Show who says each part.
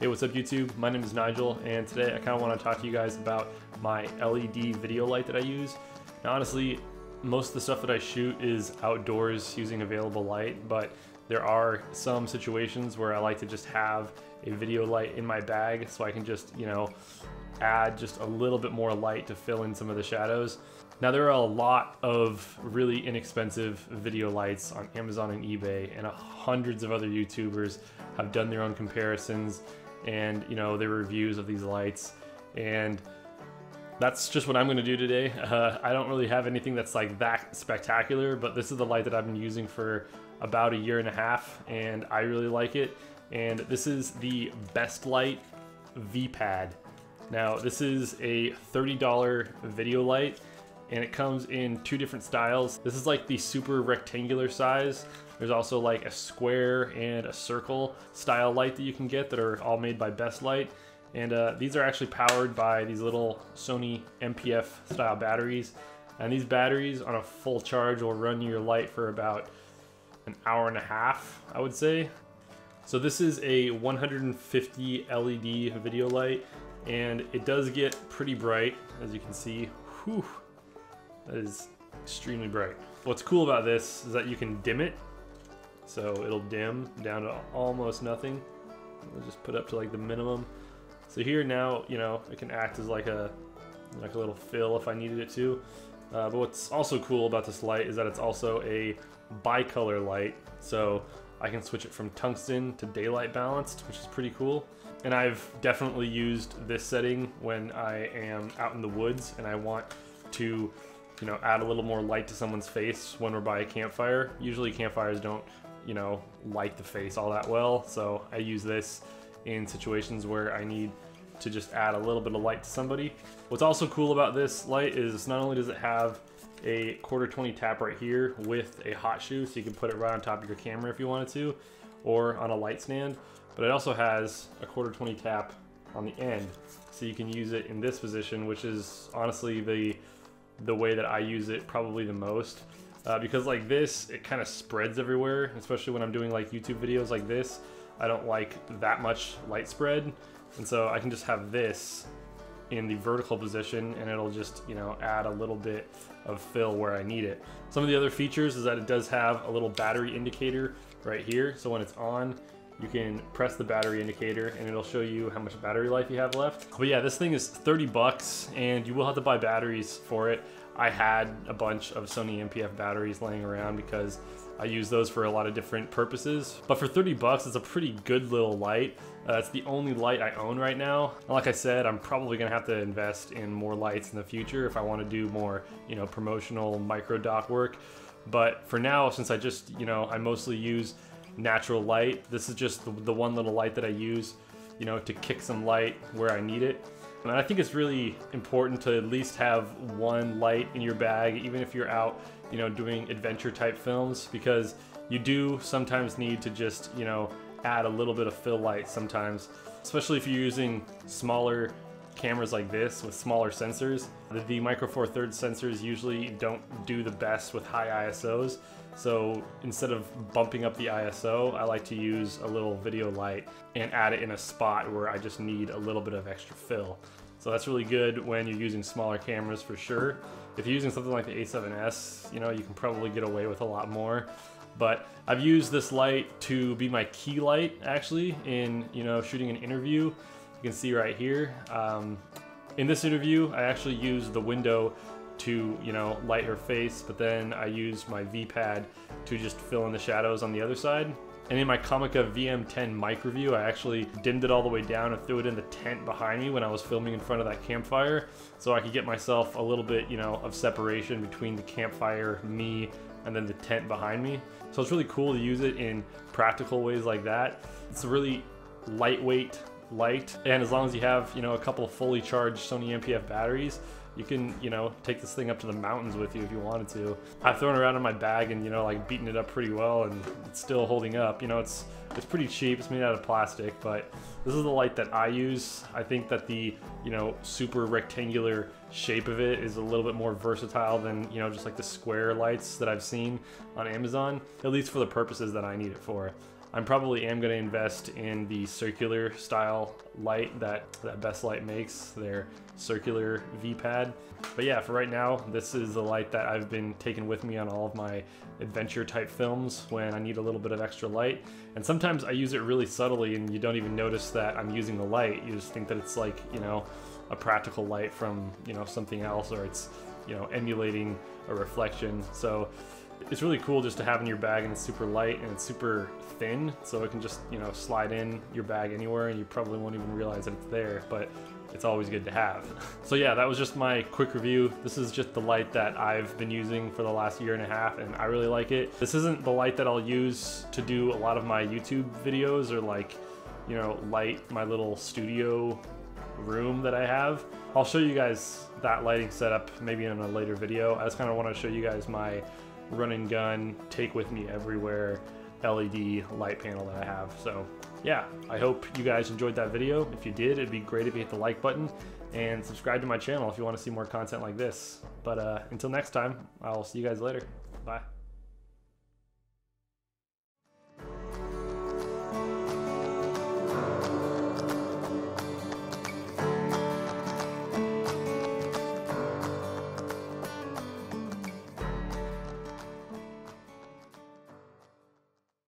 Speaker 1: Hey, what's up YouTube? My name is Nigel, and today I kind of want to talk to you guys about my LED video light that I use. Now honestly, most of the stuff that I shoot is outdoors using available light, but there are some situations where I like to just have a video light in my bag so I can just, add just a little bit more light to fill in some of the shadows. Now there are a lot of really inexpensive video lights on Amazon and eBay, and hundreds of other YouTubers have done their own comparisons and their reviews of these lights, and that's just what I'm going to do today. I don't really have anything that's like that spectacular, but this is the light that I've been using for about a year and a half, and I really like it. And this is the Best Light V-Pad. Now this is a $30 video light, and it comes in two different styles. This is like the super rectangular size. There's also like a square and a circle style light that you can get that are all made by Best Light. And these are actually powered by these little Sony MPF style batteries. And these batteries on a full charge will run your light for about an hour and a half, I would say. So this is a 150 LED video light, and it does get pretty bright, as you can see. Whew, that is extremely bright. What's cool about this is that you can dim it. So it'll dim down to almost nothing. I'll just put up to like the minimum. So here now, it can act as like a little fill if I needed it to. But what's also cool about this light is that it's also a bicolor light. So I can switch it from tungsten to daylight balanced, which is pretty cool. And I've definitely used this setting when I am out in the woods and I want to, add a little more light to someone's face when we're by a campfire. Usually campfires don't, light the face all that well. So I use this in situations where I need to just add a little bit of light to somebody. What's also cool about this light is not only does it have a 1/4-20 tap right here with a hot shoe, so you can put it right on top of your camera if you wanted to, or on a light stand, but it also has a 1/4-20 tap on the end, so you can use it in this position, which is honestly the way that I use it probably the most. Because like this, it kind of spreads everywhere, especially when I'm doing like YouTube videos like this. I don't like that much light spread, and so I can just have this in the vertical position and it'll just, add a little bit of fill where I need it. Some of the other features is that it does have a little battery indicator right here, so when it's on, you can press the battery indicator and it'll show you how much battery life you have left. But yeah, this thing is 30 bucks and you will have to buy batteries for it. I had a bunch of Sony MPF batteries laying around because I use those for a lot of different purposes. But for 30 bucks, it's a pretty good little light. It's the only light I own right now. And like I said, I'm probably gonna have to invest in more lights in the future if I wanna do more, promotional micro dock work. But for now, since I just, I mostly use natural light, this is just the one little light that I use, to kick some light where I need it. And I think it's really important to at least have one light in your bag, even if you're out, doing adventure type films, because you do sometimes need to just, add a little bit of fill light sometimes, especially if you're using smaller cameras like this with smaller sensors. The Micro Four Thirds sensors usually don't do the best with high ISOs. So instead of bumping up the ISO, I like to use a little video light and add it in a spot where I just need a little bit of extra fill. So that's really good when you're using smaller cameras for sure. If you're using something like the A7S, you can probably get away with a lot more. But I've used this light to be my key light actually in, shooting an interview. You can see right here. In this interview, I actually used the window to, light her face, but then I used my V-Pad to just fill in the shadows on the other side. And in my Comica VM10 mic review, I actually dimmed it all the way down and threw it in the tent behind me when I was filming in front of that campfire, so I could get myself a little bit, of separation between the campfire, me, and then the tent behind me. So it's really cool to use it in practical ways like that. It's a really lightweight light, and as long as you have, a couple of fully charged Sony MPF batteries, you can, take this thing up to the mountains with you if you wanted to. I've thrown it around in my bag and, like beaten it up pretty well, and it's still holding up. It's pretty cheap. It's made out of plastic, but this is the light that I use. I think that the, super rectangular shape of it is a little bit more versatile than, just like the square lights that I've seen on Amazon, at least for the purposes that I need it for. I probably am going to invest in the circular style light that Best Light makes, their circular V-pad. But yeah, for right now, this is the light that I've been taking with me on all of my adventure type films when I need a little bit of extra light. And sometimes I use it really subtly and you don't even notice that I'm using the light. You just think that it's like, you know, a practical light from, you know, something else, or it's, you know, emulating a reflection. So it's really cool just to have in your bag, and it's super light and it's super thin, so it can just, you know, slide in your bag anywhere and you probably won't even realize that it's there, but it's always good to have. So yeah, that was just my quick review. This is just the light that I've been using for the last year and a half, and I really like it. This isn't the light that I'll use to do a lot of my YouTube videos, or like, you know, light my little studio room that I have. I'll show you guys that lighting setup maybe in a later video. I just kind of want to show you guys my run and gun, take with me everywhere LED light panel that I have. So yeah, I hope you guys enjoyed that video. If you did, it'd be great if you hit the like button and subscribe to my channel if you want to see more content like this. But until next time, I'll see you guys later. Bye.